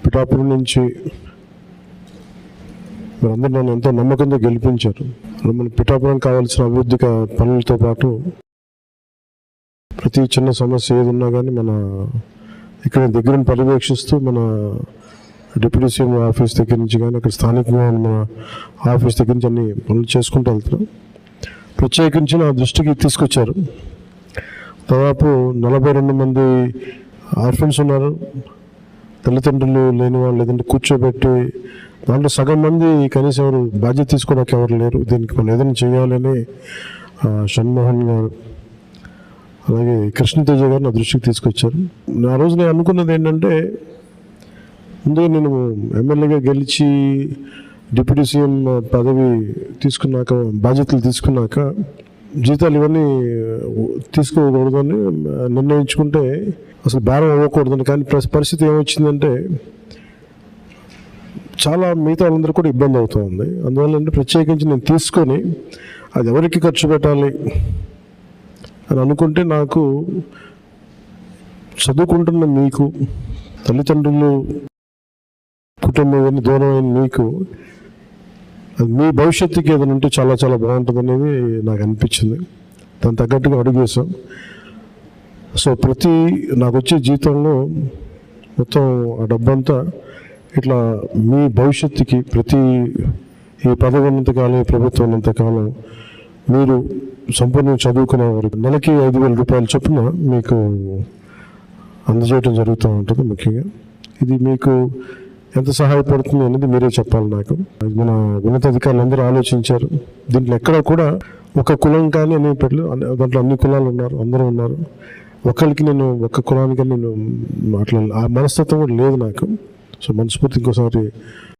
పిఠాపురం నుంచి మీరందరూ నన్ను ఎంతో నమ్మకంతో గెలిపించారు. మన పిఠాపురం కావాల్సిన అభివృద్ధి పనులతో పాటు ప్రతి చిన్న సమస్య ఏది ఉన్నా కానీ మన ఇక్కడ దగ్గర పర్యవేక్షిస్తూ మన డిప్యూటీ సీఎం ఆఫీస్ దగ్గర నుంచి కానీ అక్కడ స్థానికంగా మన ఆఫీస్ దగ్గర నుంచి అన్ని పనులు చేసుకుంటూ వెళ్తున్నాం. ప్రత్యేకించి నా దృష్టికి తీసుకొచ్చారు. దాదాపు 42 మంది ఆర్ఫన్స్ ఉన్నారు, తల్లిదండ్రులు లేని వాళ్ళు, లేదంటే కూర్చోబెట్టి దాంట్లో సగం మంది కనీసం ఎవరు బాధ్యత తీసుకోవడానికి ఎవరు లేరు. దీనికి మనం ఏదైనా చేయాలని షణ్మోహన్ గారు అలాగే కృష్ణతేజ గారు నా దృష్టికి తీసుకొచ్చారు. ఆ రోజు నేను అనుకున్నది ఏంటంటే, ముందుగా నేను ఎమ్మెల్యేగా గెలిచి డిప్యూటీ సీఎం పదవి తీసుకున్నాక, బాధ్యతలు తీసుకున్నాక జీతాలు ఇవన్నీ తీసుకోకూడదని నిర్ణయించుకుంటే అసలు భారం అవ్వకూడదని. కానీ పరిస్థితి ఏమొచ్చిందంటే చాలా మిగతా వాళ్ళందరూ కూడా ఇబ్బంది అవుతూ ఉంది. అందువల్ల ప్రత్యేకించి నేను తీసుకొని అది ఎవరికి ఖర్చు పెట్టాలి అని అనుకుంటే, నాకు చదువుకుంటున్న మీకు, తల్లిదండ్రులు కుటుంబం ఇవన్నీ దూరమైన మీకు, అది మీ భవిష్యత్తుకి ఏదైనా ఉంటే చాలా చాలా బాగుంటుంది అనేది నాకు అనిపించింది. దాని తగ్గట్టుగా అడుగు వేసాం. సో నాకు వచ్చే జీతంలో మొత్తం ఆ డబ్బంతా ఇట్లా మీ భవిష్యత్తుకి ఈ పదవి ఉన్నంతకాలం, ఈ ప్రభుత్వం ఉన్నంతకాలం మీరు సంపూర్ణంగా చదువుకునే వరకు నెలకి 5,000 రూపాయలు చొప్పున మీకు అందజేయడం జరుగుతూ ఉంటుంది. ముఖ్యంగా ఇది మీకు ఎంత సహాయపడుతుంది అనేది మీరే చెప్పాలి నాకు. మన ఉన్నతాధికారులు అందరూ ఆలోచించారు. దీంట్లో ఎక్కడ కూడా ఒక కులం కానీ అనే దాంట్లో అన్ని కులాలు ఉన్నారు, అందరూ ఉన్నారు. ఒకరికి నేను ఒక్క కులానికి నేను మాట్లాడాలి ఆ మనస్తత్వం కూడా లేదు నాకు. సో మనస్ఫూర్తి ఇంకోసారి